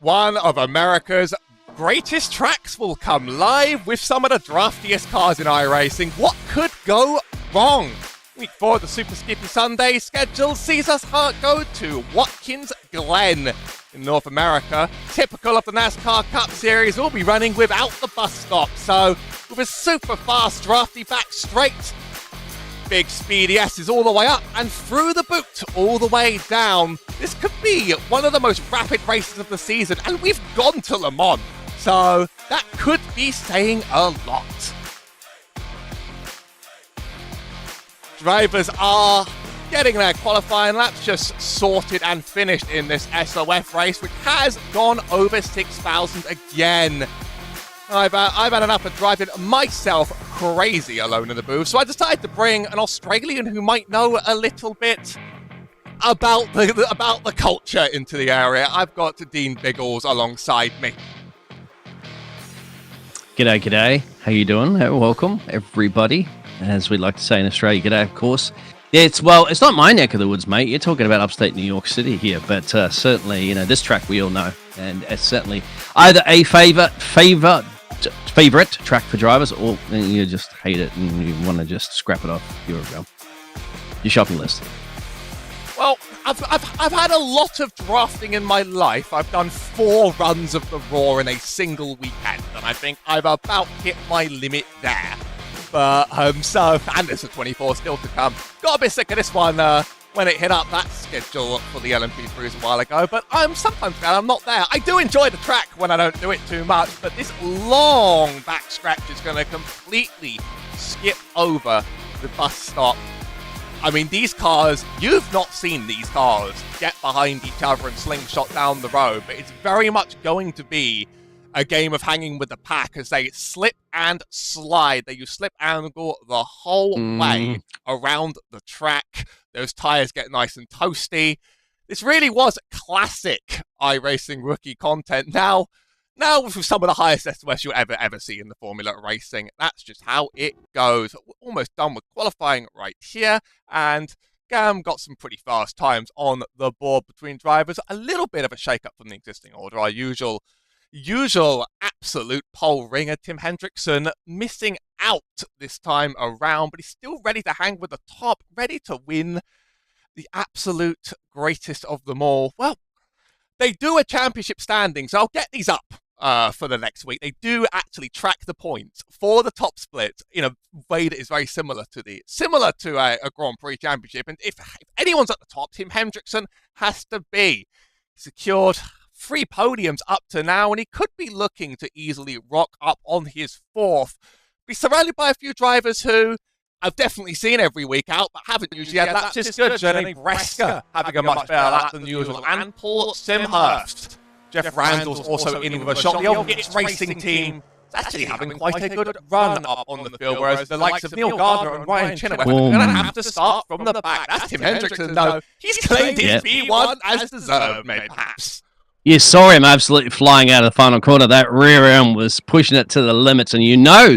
one of America's greatest tracks will come live with some of the draftiest cars in iRacing. What could go wrong? Week 4 of the Super Skippy Sunday schedule sees us go to Watkins, Glen in North America. Typical of the NASCAR Cup Series, we'll be running without the bus stop. So, with a super fast drafty back straight, big speedy S's all the way up and through the boot all the way down. This could be one of the most rapid races of the season, and we've gone to Le Mans. So, that could be saying a lot. Drivers are getting their qualifying laps just sorted and finished in this SoF race, which has gone over 6,000 again. I've had enough of driving myself crazy alone in the booth, so I decided to bring an Australian who might know a little bit about the culture into the area. I've got Dean Biggles alongside me. G'day, g'day. How you doing? Welcome, everybody. As we like to say in Australia, g'day, of course. Yeah, it's not my neck of the woods, mate. You're talking about upstate New York City here, but certainly, this track we all know, and it's certainly either a favorite track for drivers, or you just hate it and you want to just scrap it off your shopping list. Well, I've had a lot of drafting in my life. I've done 4 runs of the Raw in a single weekend, and I think I've about hit my limit there. But, and there's a 24 still to come. Got a bit sick of this one when it hit up that schedule for the LMP3s a while ago, but I'm sometimes glad I'm not there. I do enjoy the track when I don't do it too much, but this long back stretch is going to completely skip over the bus stop. I mean, these cars, you've not seen these cars get behind each other and slingshot down the road, but it's very much going to be a game of hanging with the pack as they slip and slide. They use slip angle the whole way around the track. Those tires get nice and toasty. This really was classic iRacing rookie content. Now with some of the highest SOS you'll ever see in the Formula Racing. That's just how it goes. We're almost done with qualifying right here, and Gam got some pretty fast times on the board between drivers. A little bit of a shake-up from the existing order. Our usual absolute pole ringer, Tim Hendrickson, missing out this time around, but he's still ready to hang with the top, ready to win the absolute greatest of them all. Well, they do a championship standing, so I'll get these up for the next week. They do actually track the points for the top split in a way that is very similar to a Grand Prix championship. And if anyone's at the top, Tim Hendrickson has to be. Secured 3 podiums up to now, and he could be looking to easily rock up on his 4th. Be surrounded by a few drivers who I've definitely seen every week out, but haven't usually had laps as good. Jenny Breska having a much better lap than usual, and Paul Simhurst. Jeff Randall's also in with a shot. The old Gits Racing team is actually having quite a good run up on the field, whereas the likes of Neil Gardner and Ryan Chenoweth are going to have to start from the back. That's Tim Hendrickson, though. He's claimed his P1 as deserved, maybe, perhaps. You saw him absolutely flying out of the final corner. That rear end was pushing it to the limits, and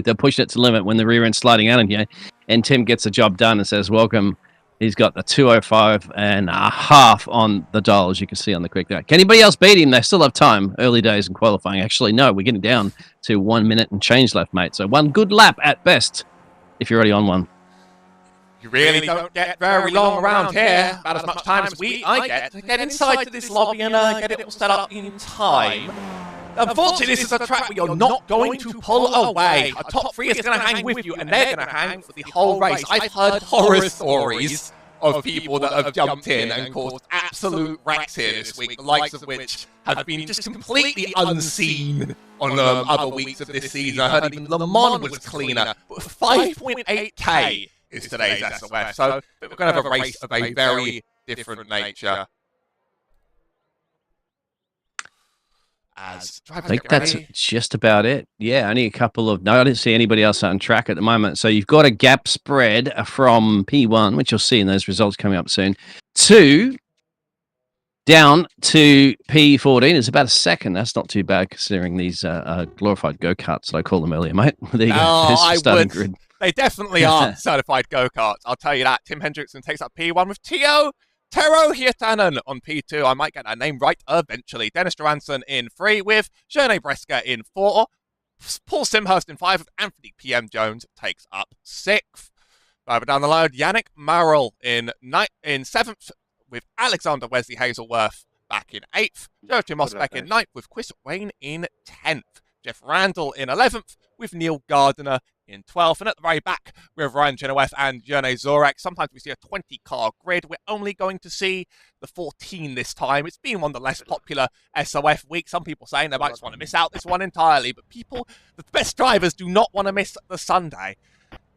they're pushing it to the limit when the rear end's sliding out in here. And Tim gets the job done and says, welcome. He's got the 2:05 and a half on the dial, as you can see on the quick there. Can anybody else beat him? They still have time. Early days in qualifying. Actually, no, we're getting down to 1 minute and change left, mate. So 1 good lap at best, if you're already on one. You really don't get very long around here, about as much time as I get to get inside to this lobby and get it all set up in time. Unfortunately, this is a track where you're not going to pull away. A top 3 is going to hang with you, and they're going to hang for the whole race. I've heard horror stories of people that have jumped in and caused absolute wrecks here this week, the likes of which have been just completely unseen on other weeks of this season. I heard even Le Mans was cleaner, but 5.8k is today's SOF, so we're going to have a race of a very different nature. I think that's just about it. Yeah, only a couple of... No, I didn't see anybody else on track at the moment. So you've got a gap spread from P1, which you'll see in those results coming up soon, to down to P14. It's about a second. That's not too bad considering these glorified go-karts that I called them earlier, mate. There you go. I would. Grid. They definitely are certified go-karts. I'll tell you that. Tim Hendrickson takes up P1 with Tio Tero Hietanen on P2. I might get that name right eventually. Dennis Johansson in 3 with Jerne Breska in 4. Paul Simhurst in 5 with Anthony PM Jones takes up 6th. Further down the line, Yannick Marrell in 7th with Alexander Wesley Hazelworth back in 8th. Joachim Mosbeck in 9th with Chris Wayne in 10th. Jeff Randall in 11th with Neil Gardiner in 12th. And at the very back with Ryan Chenoweth and Jerne Zorek. Sometimes we see a 20-car grid. We're only going to see the 14 this time. It's been one of the less popular SOF weeks. Some people saying they might just want to miss out this one entirely. But the best drivers do not want to miss the Sunday.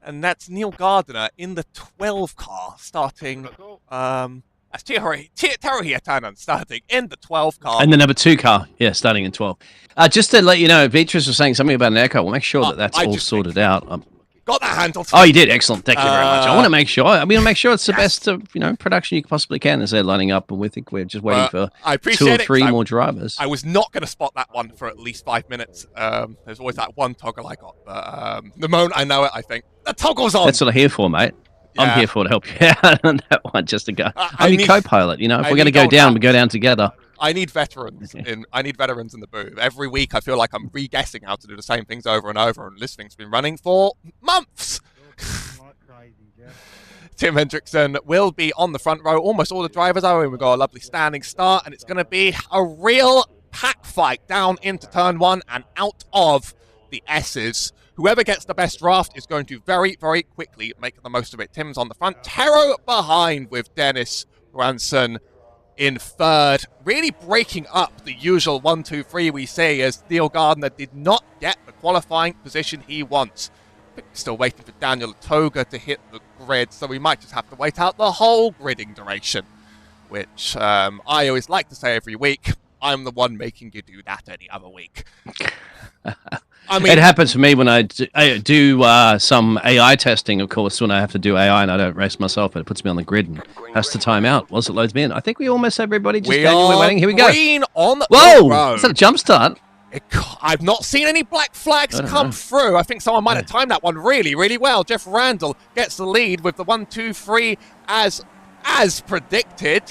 And that's Neil Gardiner in the 12 car starting... That's Tero Hietanen starting in the 12 car. And the number 2 car, starting in 12. Just to let you know, Beatrice was saying something about an echo. We'll make sure that's all sorted out. Got that handled. Oh, you did? Excellent. Thank you very much. I want to make sure. Make sure it's the best production you possibly can as they're lining up. And we think we're just waiting for 2 or 3 more drivers. I was not going to spot that one for at least 5 minutes. There's always that one toggle I got. But the moment I know it, I think, the toggle's on. That's what I'm here for, mate. Yeah. I'm here for to help you out on that one, just to go. I'm your co-pilot, if we're going to go down, we go down together. I need veterans in the booth. Every week I feel like I'm re-guessing how to do the same things over and over, and this thing's been running for months. Tim Hendrickson will be on the front row. Almost all the drivers are in. We've got a lovely standing start, and it's going to be a real pack fight down into turn 1 and out of the S's. Whoever gets the best draft is going to very, very quickly make the most of it. Tim's on the front. Tero behind with Dennis Johansson in 3rd. Really breaking up the usual 1, 2, 3 we see as Neil Gardiner did not get the qualifying position he wants. Still waiting for Daniel Toga to hit the grid, so we might just have to wait out the whole gridding duration, which I always like to say every week. I'm the one making you do that any other week. It happens for me when I do some AI testing, of course, when I have to do AI and I don't race myself, it puts me on the grid and has to time out whilst it loads me in. I think we almost have everybody just we're waiting. Here we go. Green on the road. Is that a jump start? I've not seen any black flags come through. I think someone might have timed that one really, really well. Jeff Randall gets the lead with the 1, 2, 3 as predicted.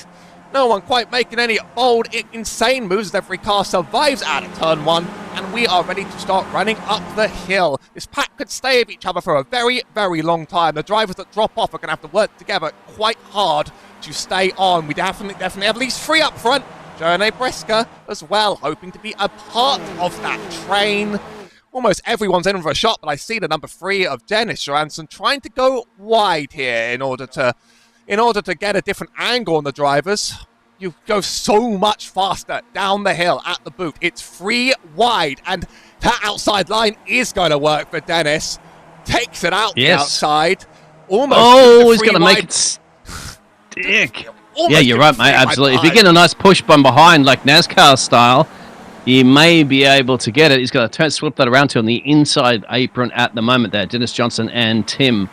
No one quite making any bold, insane moves as every car survives out of turn 1, and we are ready to start running up the hill. This pack could stay with each other for a very, very long time. The drivers that drop off are going to have to work together quite hard to stay on. We definitely have at least 3 up front. Jerne Breska as well, hoping to be a part of that train. Almost everyone's in for a shot, but I see the number 3 of Dennis Johansson trying to go wide here in order to get a different angle on the drivers. You go so much faster down the hill at the boot. It's 3 wide, and that outside line is going to work for Dennis. Takes it out the outside. Almost. He's going to make it stick. Yeah, you're right, mate. Absolutely. If you get a nice push from behind, like NASCAR style, you may be able to get it. He's going to flip that around to on the inside apron at the moment there. Dennis Johnson and Tim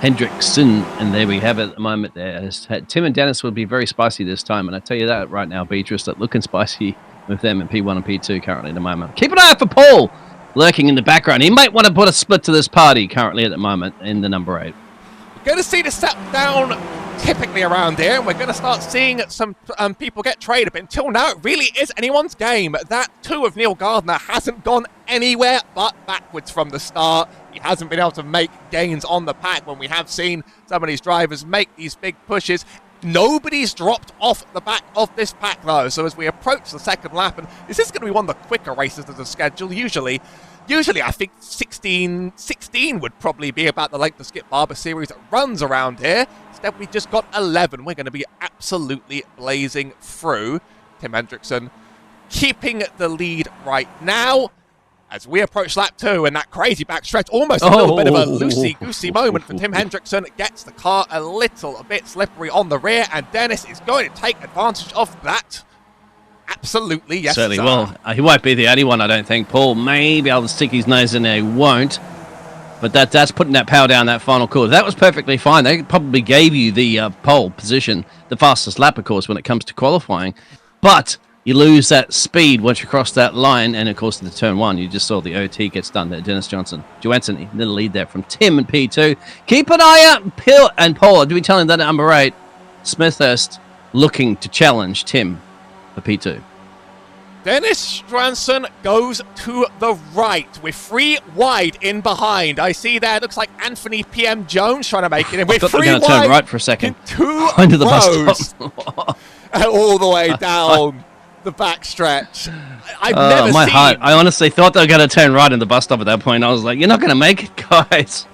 Hendrickson, and there we have it at the moment there. Tim and Dennis will be very spicy this time, and I tell you that right now, Beatrice, that looking spicy with them in P1 and P2 currently at the moment. Keep an eye out for Paul lurking in the background. He might want to put a split to this party currently at the moment in the number 8. We're going to see the step down typically around here, and we're going to start seeing some people get traded, but until now it really is anyone's game. That 2 of Neil Gardiner hasn't gone anywhere but backwards from the start. He hasn't been able to make gains on the pack when we have seen some of these drivers make these big pushes. Nobody's dropped off the back of this pack though, so as we approach the second lap, and this is going to be one of the quicker races of the schedule. Usually I think 16 would probably be about the length the Skip Barber Series runs around here. Instead, we just got 11. We're going to be absolutely blazing through. Tim Hendrickson keeping the lead right now as we approach lap 2, and that crazy backstretch, almost a little bit of a loosey-goosey moment for Tim Hendrickson. Gets the car a little bit slippery on the rear, and Dennis is going to take advantage of that. Absolutely, yes. Certainly will. He won't be the only one, I don't think. Paul may be able to stick his nose in there. He won't. But that's putting that power down that final corner. That was perfectly fine. They probably gave you the pole position, the fastest lap, of course, when it comes to qualifying. But you lose that speed once you cross that line. And, of course, in the turn 1, you just saw the OT gets done there. Dennis Johansson in the lead there from Tim and P2. Keep an eye out. And Paul, do we tell him that at number 8, Smithhurst looking to challenge Tim for P2. Dennis Stranson goes to the right with 3 wide in behind. I see there, looks like Anthony PM Jones trying to make it in with 3 wide. They're going to turn right for a second. 2 Under the rows. bus stop. All the way down the backstretch. I've never my seen... heart. I honestly thought they were going to turn right in the bus stop at that point. I was like, you're not going to make it, guys.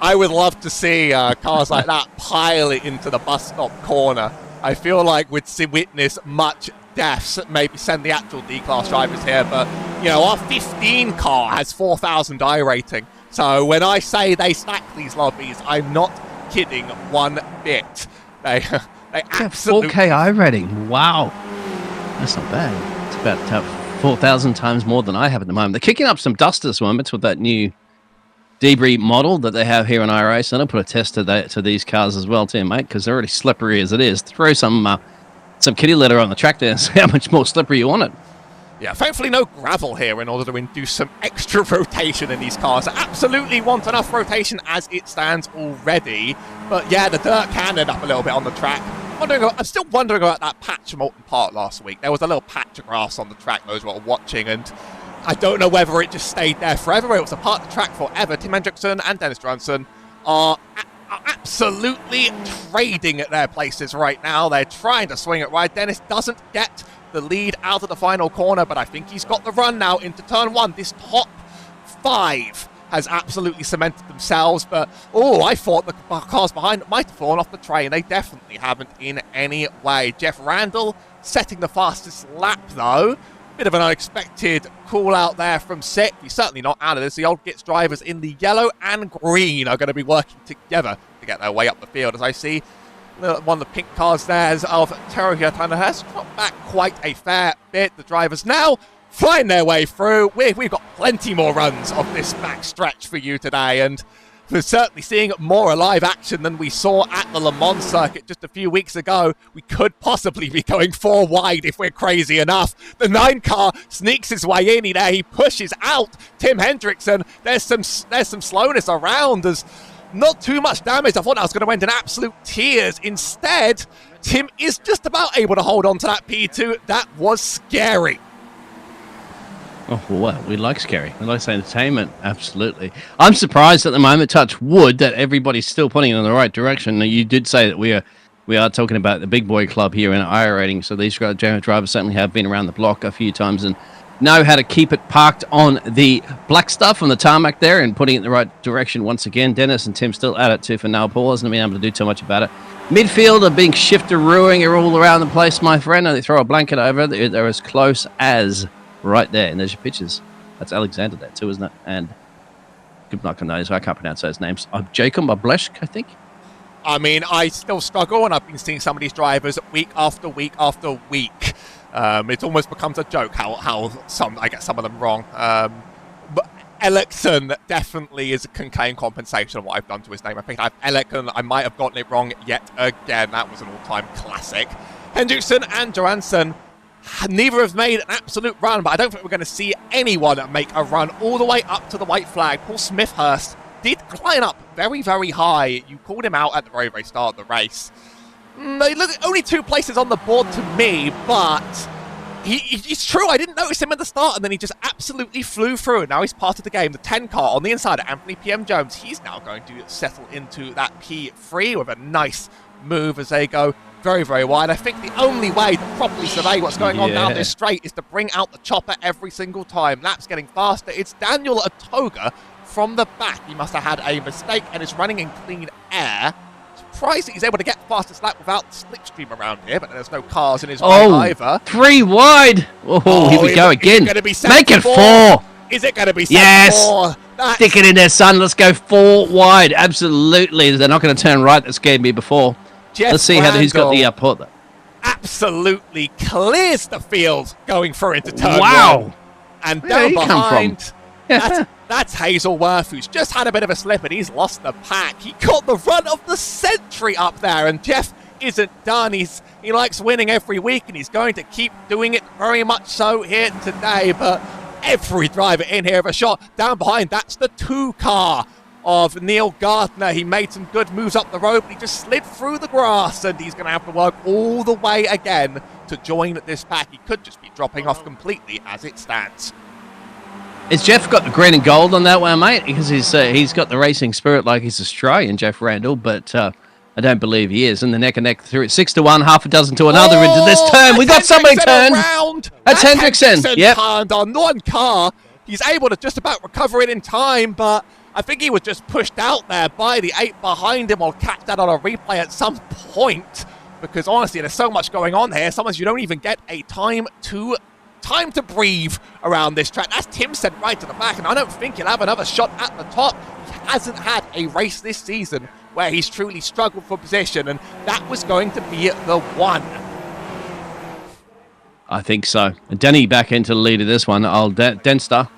I would love to see cars like that pile it into the bus stop corner. I feel like we'd witness much deaths, maybe send the actual D-Class drivers here, but, you know, our 15 car has 4,000 I rating. So when I say they stack these lobbies, I'm not kidding one bit. They absolutely... 4K I rating. Wow. That's not bad. It's about 4,000 times more than I have at the moment. They're kicking up some dust at this moment with that new debris model that they have here in iRace. And I'll put a test to these cars as well too, mate, because they're already slippery as it is. Throw some kitty litter on the track there and see how much more slippery you want it. Yeah, thankfully no gravel here in order to induce some extra rotation in these cars. I absolutely want enough rotation as it stands already. But yeah, the dirt can end up a little bit on the track. I'm still wondering about that patch of Moulton Park last week. There was a little patch of grass on the track, those who were watching, and I don't know whether it just stayed there forever. It was a part of the track forever. Tim Hendrickson and Dennis Johnson are absolutely trading at their places right now. They're trying to swing it right. Dennis doesn't get the lead out of the final corner, but I think he's got the run now into turn 1. This top 5 has absolutely cemented themselves, but I thought the cars behind might have fallen off the train. They definitely haven't in any way. Jeff Randall setting the fastest lap though. Bit of an unexpected call out there from Skip. He's certainly not out of this. The old Gits drivers in the yellow and green are going to be working together to get their way up the field. As I see one of the pink cars there of Teruya Tanner has dropped back quite a fair bit. The drivers now flying their way through. We've got plenty more runs of this back stretch for you today, and we're certainly seeing more live action than we saw at the Le Mans circuit just a few weeks ago. We could possibly be going 4 wide if we're crazy enough. The 9 car sneaks his way in there. He pushes out Tim Hendrickson. There's some slowness around. There's not too much damage. I thought that was going to end in absolute tears. Instead, Tim is just about able to hold on to that P2. That was scary. Oh, well, we like scary. We like entertainment. Absolutely. I'm surprised at the moment, touch wood, that everybody's still pointing in the right direction. Now, you did say that we are talking about the big boy club here in iRating, so these drivers certainly have been around the block a few times and know how to keep it parked on the black stuff on the tarmac there and putting it in the right direction once again. Dennis and Tim still at it too for now. Paul hasn't been able to do too much about it. Midfield are being shifter-rooing all around the place, my friend, and they throw a blanket over. They're as close as right there, and there's your pictures. That's Alexander there too, isn't it? And good luck on those. I can't pronounce those names. Jacob Oblesk, I think. I mean, I still struggle, and I've been seeing some of these drivers week after week after week. It almost becomes a joke how I get some of them wrong. But Ellickson definitely can claim compensation of what I've done to his name. I think I might have gotten it wrong yet again. That was an all-time classic. Hendrickson and Johansson, neither have made an absolute run, but I don't think we're going to see anyone make a run all the way up to the white flag. Paul Smithhurst did climb up very, very high. You called him out at the very, very start of the race. Only 2 places on the board to me, but it's true. I didn't notice him at the start, and then he just absolutely flew through. Now he's part of the game. The 10 car on the inside of Anthony PM Jones. He's now going to settle into that P3 with a nice move as they go very, very wide. I think the only way to properly survey what's going on down this straight is to bring out the chopper every single time. Lap's getting faster. It's Daniel Atoga from the back. He must have had a mistake and is running in clean air. Surprised that he's able to get fastest lap without the slipstream around here, but there's no cars in his way either. 3 wide. Here we go again. Make it 4. Is it going to be 4? Stick it in there, son. Let's go 4 wide. Absolutely. They're not going to turn right. That scared me before. Let's see who's got the put. Absolutely clears the field going through into turn 1. And down behind, that's Hazelworth, who's just had a bit of a slip and he's lost the pack. He got the run of the century up there, and Jeff isn't done. He likes winning every week, and he's going to keep doing it very much so here today. But every driver in here have a shot. Down behind, that's the 2 car. of Neil Gardner. He made some good moves up the road, but he just slid through the grass, and he's going to have to work all the way again to join this pack. He could just be dropping off completely as it stands. Has Jeff got the green and gold on that one, mate? Because he's got the racing spirit like he's Australian, Jeff Randall, but I don't believe he is. In the neck and neck through it, 6-1, half a dozen to another into this turn. We got somebody turned. That's Hendrickson. Yep. Turned on one car. He's able to just about recover it in time, but I think he was just pushed out there by the 8 behind him. I'll catch that on a replay at some point, because honestly, there's so much going on here. Sometimes you don't even get a time to breathe around this track. That's Tim said right to the back, and I don't think he'll have another shot at the top. He hasn't had a race this season where he's truly struggled for position, and that was going to be the one. I think so. And Denny back into the lead of this one. Denster,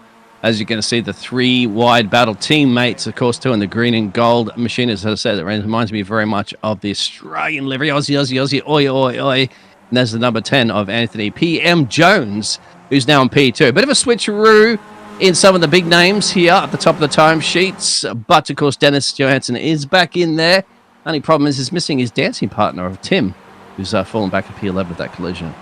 as you're going to see, the 3 wide battle teammates, of course, too, in the green and gold machine. As I said, it reminds me very much of the Australian livery. Aussie, Aussie, Aussie, oi, oi, oi. And there's the number 10 of Anthony P.M. Jones, who's now in P2. A bit of a switcheroo in some of the big names here at the top of the timesheets. But, of course, Dennis Johansson is back in there. Only problem is he's missing his dancing partner of Tim, who's fallen back to P11 with that collision.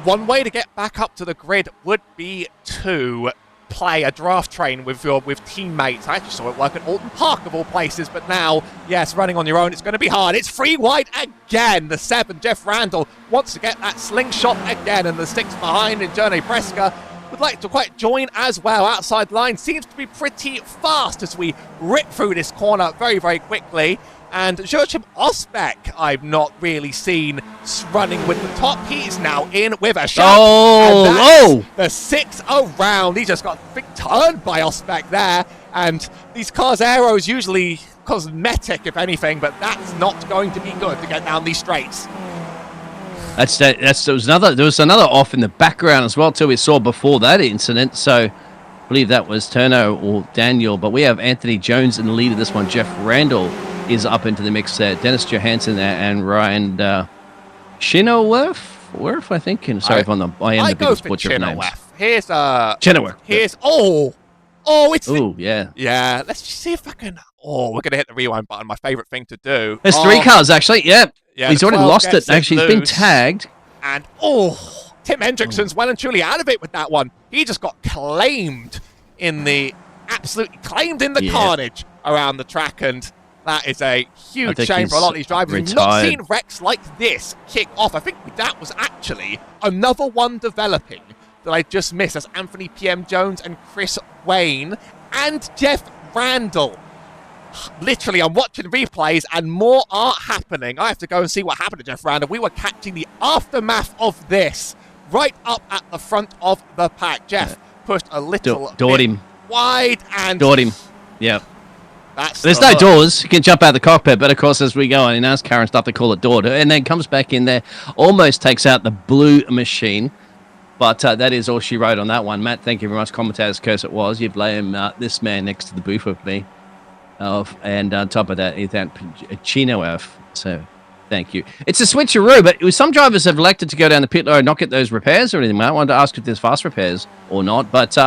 One way to get back up to the grid would be to play a draft train with teammates. I actually saw it work at Alton Park of all places, but now, yes, running on your own, it's going to be hard. It's 3 wide again. The 7, Jeff Randall, wants to get that slingshot again, and the 6 behind in Journey Preska would like to quite join as well. Outside line seems to be pretty fast as we rip through this corner very, very quickly. And Joachim Osbeck, I've not really seen running with the top. He's now in with a shot. Oh, the 6 around. He just got big turned by Osbeck there. And these cars' aeros usually cosmetic, if anything, but that's not going to be good to get down these straights. There was another off in the background as well too. We saw before that incident. So I believe that was Turno or Daniel. But we have Anthony Jones in the lead of this one. Jeff Randall is up into the mix there. Dennis Johansson there and Ryan Chenoweth, I think. And sorry if I'm the I am the biggest butcher of names. Here's Chenoweth. Here's yeah. Let's just see if I can. Oh, we're gonna hit the rewind button. My favorite thing to do. There's 3 cars actually. Yeah, he's already lost it. Actually, he's been tagged. And Tim Hendrickson's well and truly out of it with that one. He just got claimed in the carnage around the track, and that is a huge shame for a lot of these drivers. We've not seen wrecks like this kick off. I think that was actually another one developing that I just missed, as Anthony P.M. Jones and Chris Wayne and Jeff Randall. Literally, I'm watching replays and more are happening. I have to go and see what happened to Jeff Randall. We were catching the aftermath of this right up at the front of the pack. Jeff pushed a little bit wide and... Doored him, yeah. There's no doors. You can jump out of the cockpit, but of course, as we go on in NASCAR and stuff, they call it door, and then comes back in there, almost takes out the blue machine. But that is all she wrote on that one. Matt, thank you very much. Commentator's curse it was. You blame this man next to the booth with me. And on top of that, Ethan Chenoweth. So, thank you. It's a switcheroo, but some drivers have elected to go down the pit road and not get those repairs or anything. I wanted to ask if there's fast repairs or not, but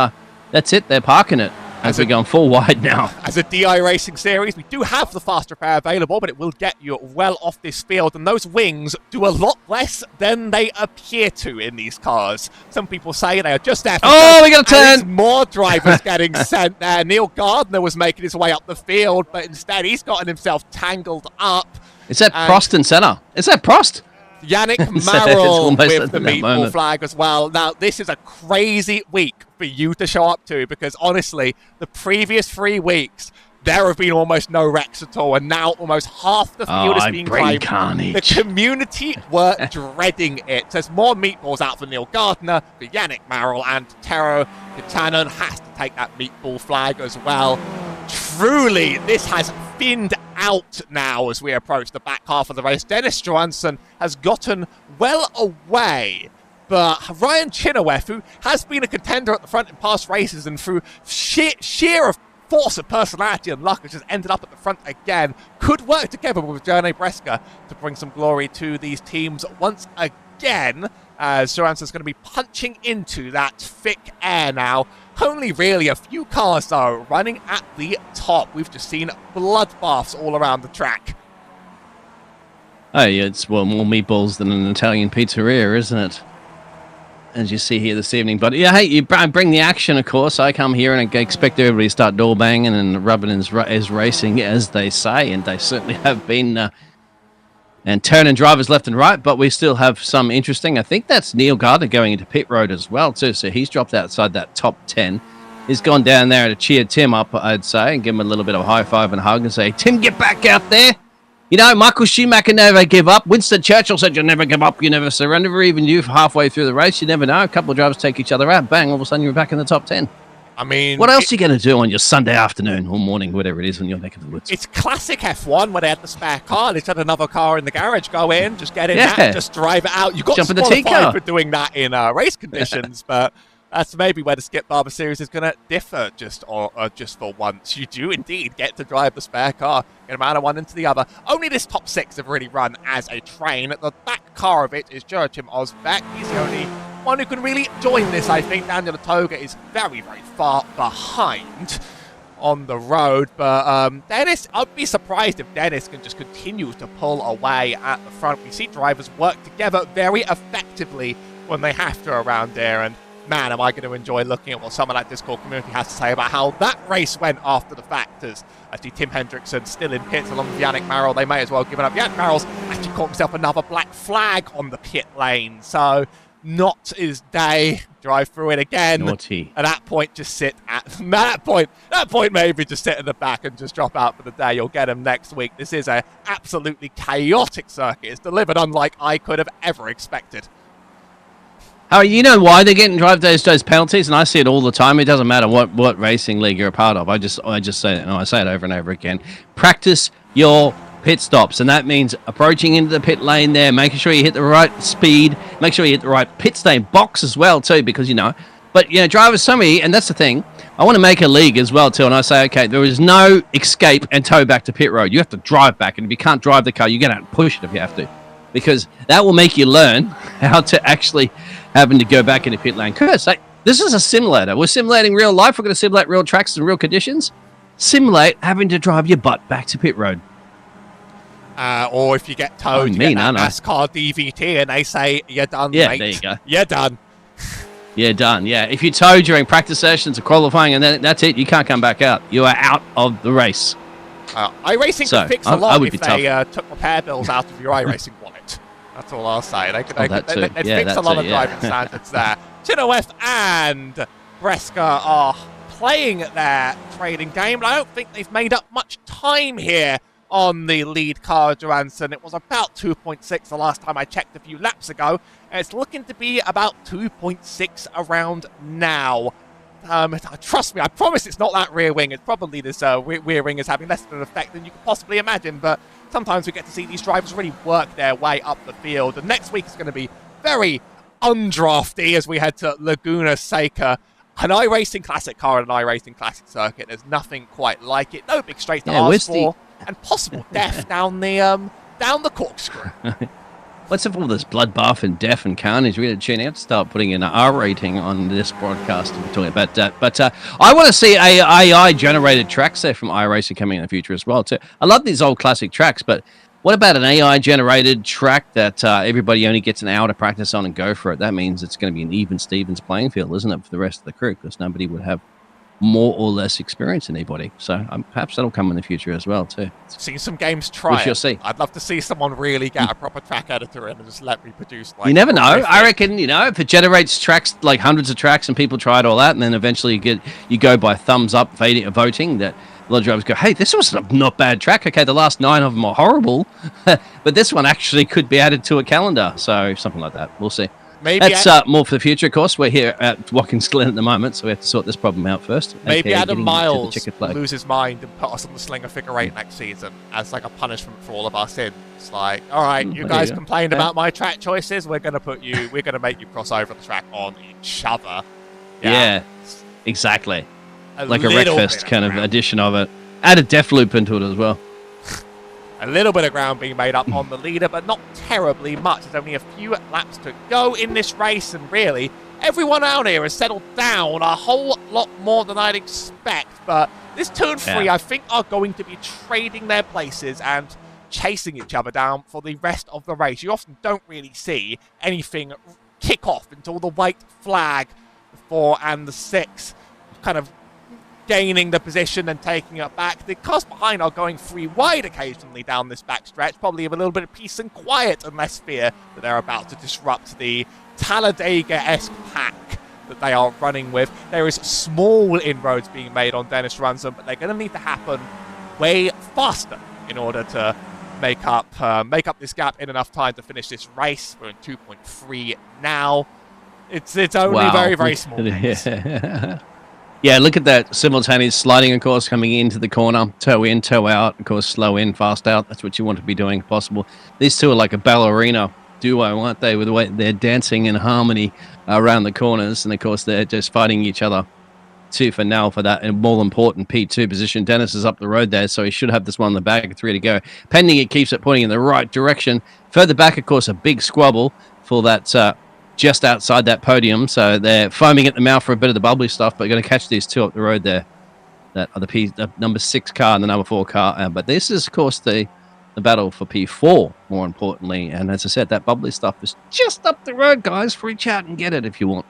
that's it. They're parking it. As we're going full wide now. As a DI Racing Series, we do have the fast repair available, but it will get you well off this field, and those wings do a lot less than they appear to in these cars. Some people say they are just there for we got a turn! More drivers getting sent there. Neil Gardner was making his way up the field, but instead he's gotten himself tangled up. Is that Prost in centre? Is that Prost? Yannick Marrell with the meatball flag as well. Now, this is a crazy week for you to show up to, because honestly, the previous 3 weeks, there have been almost no wrecks at all, and now almost half the field is being claimed. Carnage. The community were dreading it. There's more meatballs out for Neil Gardner, for Yannick Marrell, and Tero Kitanen has to take that meatball flag as well. Truly, this has thinned out now as we approach the back half of the race. Dennis Johansson has gotten well away, but Ryan Chenoweth, who has been a contender at the front in past races and through sheer force of personality and luck, has just ended up at the front again, could work together with Journey Preska to bring some glory to these teams once again, as Johansson's going to be punching into that thick air now. Only really a few cars, though, running at the top. We've just seen bloodbaths all around the track. Oh, yeah, it's, well, more meatballs than an Italian pizzeria, isn't it? As you see here this evening. But yeah, hey, you bring the action, of course. I come here and I expect everybody to start door banging and rubbing is racing, as they say, and they certainly have been, and turning drivers left and right, but we still have some interesting. I think that's Neil Gardner going into pit road as well, too, so he's dropped outside that top 10. He's gone down there to cheer Tim up, I'd say, and give him a little bit of a high five and hug and say, Tim, get back out there. You know, Michael Schumacher never give up. Winston Churchill said you never give up, you never surrender. Even you halfway through the race, you never know. A couple of drivers take each other out. Bang, all of a sudden you're back in the top 10. I mean... What else are you going to do on your Sunday afternoon or morning, whatever it is, when you're neck of the woods? It's classic F1 where they had the spare car. They had another car in the garage. Go in, just get in that, just drive it out. You got jump in the T car for doing that in race conditions, but... That's maybe where the Skip Barber Series is going to differ just for once. You do indeed get to drive the spare car, get them out of one into the other. Only this top 6 have really run as a train. The back car of it is Joachim Osbeck. He's the only one who can really join this, I think. Daniel Toga is very, very far behind on the road. But Dennis, I'd be surprised if Dennis can just continue to pull away at the front. We see drivers work together very effectively when they have to around there, and man, am I going to enjoy looking at what someone like Discord community has to say about how that race went after the fact. As I see Tim Hendrickson still in pits along with Yannick Marrell. They may as well give it up. Yannick Marrell's actually caught himself another black flag on the pit lane. So not his day. Drive through it again. Naughty. At that point, just sit at that point maybe just sit in the back and just drop out for the day. You'll get him next week. This is a absolutely chaotic circuit. It's delivered unlike I could have ever expected. Oh, you know why they're getting drive those penalties, and I see it all the time. It doesn't matter what racing league you're a part of. I just say it, and I say it over and over again. Practice your pit stops, and that means approaching into the pit lane there, making sure you hit the right speed, make sure you hit the right pit stay box as well too, because But drivers, somebody, and that's the thing. I want to make a league as well too, and I say, okay, there is no escape and tow back to pit road. You have to drive back, and if you can't drive the car, you get out and push it if you have to, because that will make you learn how to actually having to go back into pit lane. Curse, this is a simulator. We're simulating real life. We're going to simulate real tracks and real conditions. Simulate having to drive your butt back to pit road. Or if you get towed, you get that NASCAR DVT and they say, you're done, mate. There you go. You're done. You're done, yeah. If you tow during practice sessions or qualifying, and then that's it, you can't come back out. You are out of the race. iRacing could fix a lot if they took repair bills out of your iRacing wallet. That's all I'll say. They fix a lot of driving standards there. Chenoweth and Breska are playing their trading game, but I don't think they've made up much time here on the lead car, Johansson. It was about 2.6 the last time I checked a few laps ago, and it's looking to be about 2.6 around now. Trust me, I promise it's not that rear wing. It's probably this rear wing is having less of an effect than you could possibly imagine, but sometimes we get to see these drivers really work their way up the field, and next week is going to be very undrafty as we head to Laguna Seca. An iRacing Classic car and an iRacing Classic circuit. There's nothing quite like it. No big straights to ask for, and possible death down the corkscrew. What's up with all this bloodbath and death and carnage? We're going to tune out to start putting an R rating on this broadcast. We're talking about that. But I want to see AI-generated tracks there from iRacing coming in the future as well, too. I love these old classic tracks, but what about an AI-generated track that everybody only gets an hour to practice on and go for it? That means it's going to be an even Stevens playing field, isn't it, for the rest of the crew? Because nobody would have more or less experience than anybody. So perhaps that'll come in the future as well too. Seen some games try. We shall see. I'd love to see someone really get a proper track editor in and just let me produce. You never know. I reckon if it generates tracks, like hundreds of tracks, and people try it all out, and then eventually you go by thumbs up voting. That a lot of drivers go, hey, this was a not bad track. Okay, the last 9 of them are horrible, but this one actually could be added to a calendar. So something like that. We'll see. Maybe that's more for the future, of course. We're here at Watkins Glen at the moment, so we have to sort this problem out first. Maybe Adam Miles lose his mind and put us on the Slinger figure 8 next season as like a punishment for all of our sins. Like, all right, you guys complained about my track choices. We're gonna make you cross over the track on each other. Yeah, exactly. Like a Wreckfest kind of edition of it. Add a death loop into it as well. A little bit of ground being made up on the leader, but not terribly much. There's only a few laps to go in this race, and really, everyone out here has settled down a whole lot more than I'd expect. But this 2 and 3, I think, are going to be trading their places and chasing each other down for the rest of the race. You often don't really see anything kick off until the white flag, the 4 and the 6, kind of gaining the position and taking it back. The cars behind are going 3 wide occasionally down this backstretch, probably with a little bit of peace and quiet and less fear that they're about to disrupt the Talladega-esque pack that they are running with. There is small inroads being made on Dennis Ransom, but they're going to need to happen way faster in order to make up this gap in enough time to finish this race. We're in 2.3 now. It's only very, very small things. Yeah, look at that simultaneous sliding, of course, coming into the corner. Toe in, toe out. Of course, slow in, fast out. That's what you want to be doing if possible. These two are like a ballerina duo, aren't they? With the way they're dancing in harmony around the corners. And, of course, they're just fighting each other too for now for that more important P2 position. Dennis is up the road there, so he should have this one in the bag. 3 to go. Pending it keeps it pointing in the right direction. Further back, of course, a big squabble for that just outside that podium. So they're foaming at the mouth for a bit of the bubbly stuff, but going to catch these two up the road there. That are the number 6 car and the number 4 car. But this is, of course, the battle for P4, more importantly. And as I said, that bubbly stuff is just up the road, guys. Reach out and get it if you want.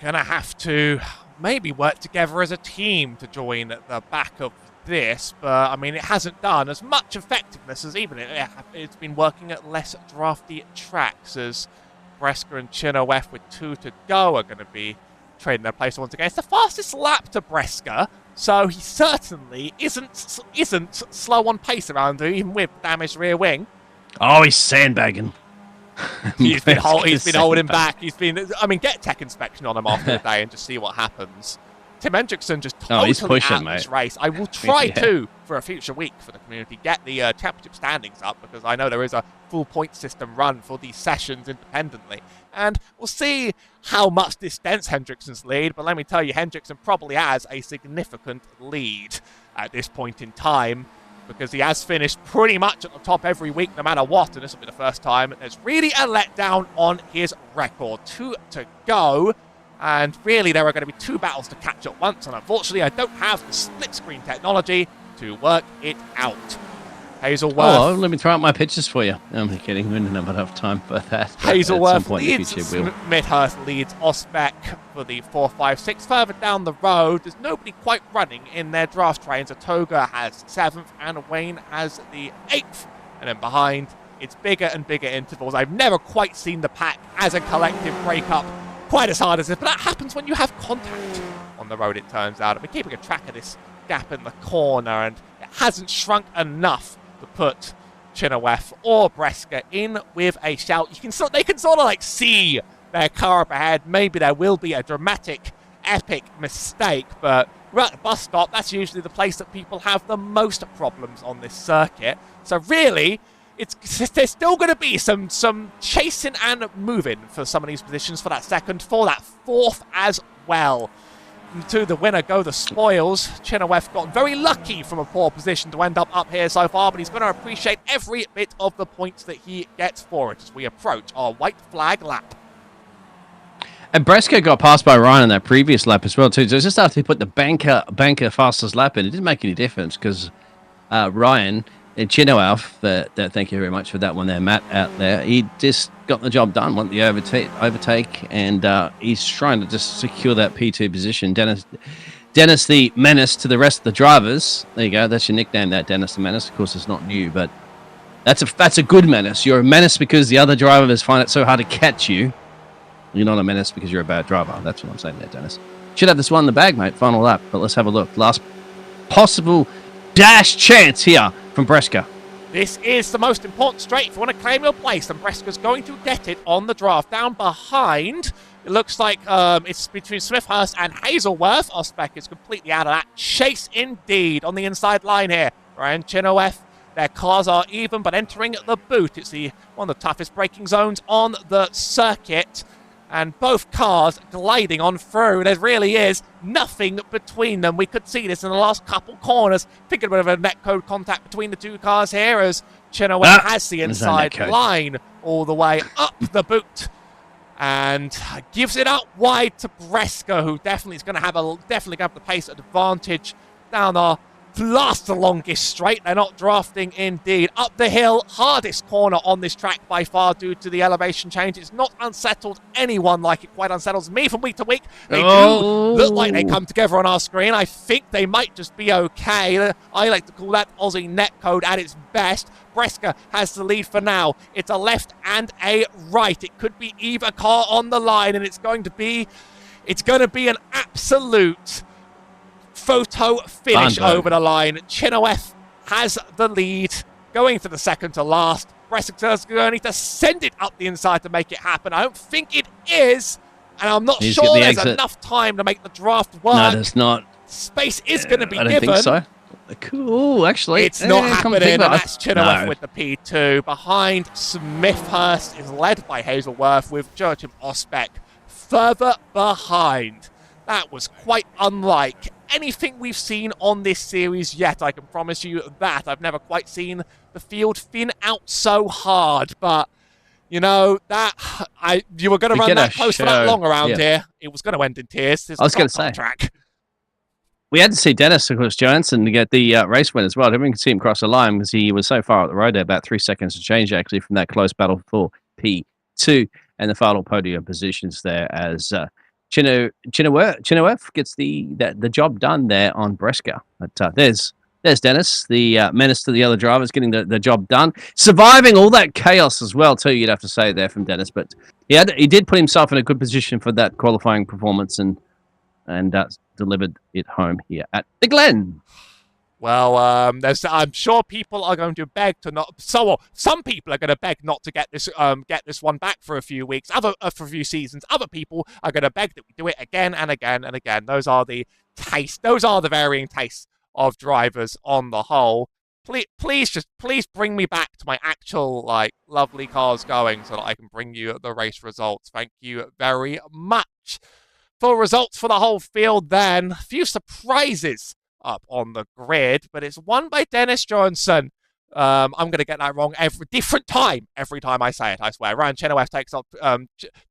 Gonna have to maybe work together as a team to join at the back of this, but I mean, it hasn't done as much effectiveness as even it's been working at less drafty tracks, as Breska and Chenoweth with 2 to go are going to be trading their place once again. It's the fastest lap to Breska, so he certainly isn't slow on pace around here, even with damaged rear wing. Oh, he's sandbagging. He's been holding back. I mean, get tech inspection on him after the day and just see what happens. Tim Hendrickson just totally he's pushing, out mate. This race. I will try to, for a future week for the community, get the championship standings up, because I know there is a full point system run for these sessions independently. And we'll see how much this dents Hendrickson's lead, but let me tell you, Hendrickson probably has a significant lead at this point in time, because he has finished pretty much at the top every week, no matter what, and this will be the first time there's really a letdown on his record. 2 to go, and really there are going to be 2 battles to catch at once, and unfortunately I don't have the split screen technology to work it out. Hazelworth. Oh, let me throw out my pictures for you. I'm kidding. We didn't have enough time for that. Hazelworth leads, Smithhurst leads Osbeck for the 4-5-6. Further down the road, there's nobody quite running in their draft trains. Atoga has 7th and Wayne has the 8th. And then behind, it's bigger and bigger intervals. I've never quite seen the pack as a collective break up quite as hard as this, but that happens when you have contact on the road, it turns out. And we're keeping a track of this gap in the corner, and it hasn't shrunk enough to put Chenoweth or Breska in with a shout. They can sort of like see their car up ahead. Maybe there will be a dramatic, epic mistake, but we're at the bus stop. That's usually the place that people have the most problems on this circuit. So really, there's still going to be some chasing and moving for some of these positions for that second, for that 4th as well. And to the winner go the spoils. Chenoweth got very lucky from a poor position to end up here so far, but he's going to appreciate every bit of the points that he gets for it as we approach our white flag lap. And Breska got passed by Ryan in that previous lap as well, too. So just after he put the banker fastest lap in, it didn't make any difference, because Ryan and Chenoweth, thank you very much for that one there, Matt, out there. He just got the job done, won the overtake, and he's trying to just secure that P2 position. Dennis the Menace to the rest of the drivers. There you go. That's your nickname, that Dennis the Menace. Of course, it's not new, but that's a good menace. You're a menace because the other drivers find it so hard to catch you. You're not a menace because you're a bad driver. That's what I'm saying there, Dennis. Should have this one in the bag, mate. Final lap, but let's have a look. Last possible dash chance here from Breska. This is the most important straight if you want to claim your place, and Breska's going to get it on the draft. Down behind, it looks like it's between Smithhurst and Hazelworth. Osbeck is completely out of that chase indeed on the inside line here. Ryan Chenoweth, their cars are even, but entering the boot. It's one of the toughest braking zones on the circuit. And both cars gliding on through. There really is nothing between them. We could see this in the last couple corners. Thinking a bit of a net code contact between the 2 cars here, as Chenoweth has the inside line all the way up the boot. and gives it up wide to Breska, who definitely is going to have the pace advantage down our the longest straight. They're not drafting indeed. Up the hill, hardest corner on this track by far due to the elevation change. It's not unsettled anyone like it quite unsettles me from week to week. They do look like they come together on our screen. I think they might just be okay. I like to call that Aussie netcode at its best. Breska has the lead for now. It's a left and a right. It could be either car on the line, and it's going to be an absolute photo finish over the line. Chenoweth has the lead, going to the second to last. Breska's going to need to send it up the inside to make it happen. I don't think it is, and I'm not sure there's enough time to make the draft work. No, there's not. Space is going to be given. I don't think so. Cool, actually. It's not happening, and that's Chenoweth with the P2. Behind, Smithhurst is led by Hazelworth, with Joachim Osbeck further behind. That was quite unlike anything we've seen on this series yet. I can promise you that. I've never quite seen the field thin out so hard, but you know that you were going to run that close for that long around here. It was going to end in tears. I was going to say, we had to see Dennis, of course, Johansson to get the race win as well. Everyone could see him cross the line because he was so far up the road there, about 3 seconds to change actually from that close battle for P2 and the final podium positions there as Chenoweth gets the job done there on Breska. But there's Dennis, the menace to the other drivers, getting the job done, surviving all that chaos as well too. You'd have to say there from Dennis, but he did put himself in a good position for that qualifying performance and delivered it home here at the Glen. Well, I'm sure people are going to beg to not. Some people are going to beg not to get this one back for a few weeks, for a few seasons. Other people are going to beg that we do it again and again and again. Those are the varying tastes of drivers on the whole. Please bring me back to my actual lovely cars going, so that I can bring you the race results. Thank you very much. For results for the whole field, then a few surprises up on the grid, but it's won by Dennis Johansson. I'm going to get that wrong every time I say it, I swear. Ryan Chenoweth takes up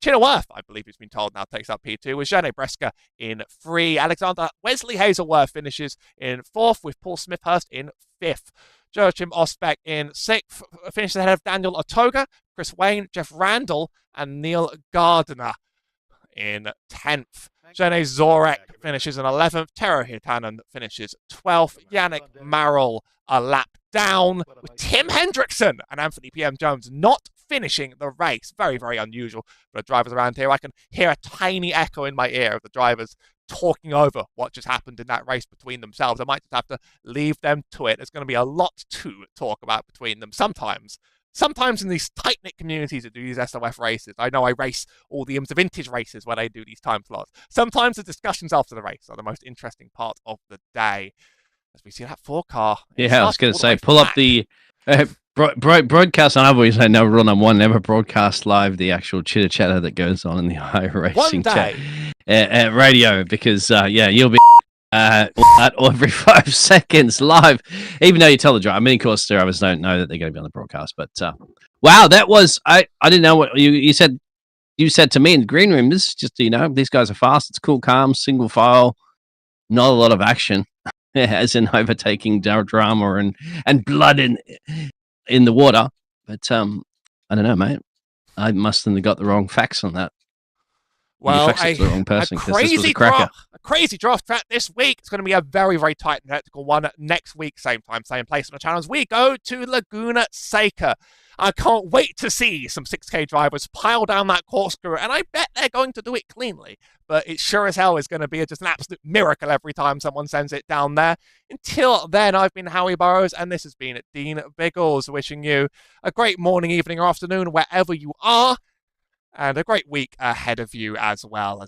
Chenoweth, I believe he's been told now, takes up P2 with Jane Breska in 3. Alexander Wesley Hazelworth finishes in 4th with Paul Smithhurst in 5th. Joachim Osbeck in 6th finishes ahead of Daniel Otoga, Chris Wayne, Jeff Randall, and Neil Gardner in 10th. Jene Zorek finishes in 11th. Tero Hitanen finishes 12th. Yannick Marrell a lap down, with Tim Hendrickson and Anthony PM Jones not finishing the race. Very, very unusual for the drivers around here. I can hear a tiny echo in my ear of the drivers talking over what just happened in that race between themselves. I might just have to leave them to it. There's going to be a lot to talk about between them sometimes in these tight-knit communities that do these SOF races. I know I race all the IMSA vintage races where they do these time slots. Sometimes the discussions after the race are the most interesting part of the day. As we see that 4-car. Yeah, I was going to say, pull up the broadcast on other ways. I never run on one, never broadcast live the actual chitter-chatter that goes on in the iRacing chat at radio, because, you'll be every 5 seconds live, even though you tell the driver. I mean, of course, drivers don't know that they're going to be on the broadcast, but wow, that was I didn't know what you said. You said to me in the green room, this is just, these guys are fast, it's cool, calm, single file, not a lot of action, as in overtaking drama and blood in the water. But I don't know, mate, I must have got the wrong facts on that. Well, the wrong person, a crazy draft track this week. It's going to be a very, very tight and tactical one next week, same time, same place on the channel, as we go to Laguna Seca. I can't wait to see some 6K drivers pile down that corkscrew, and I bet they're going to do it cleanly. But it sure as hell is going to be just an absolute miracle every time someone sends it down there. Until then, I've been Howie Burroughs, and this has been Dean Biggles, wishing you a great morning, evening, or afternoon, wherever you are. And a great week ahead of you as well.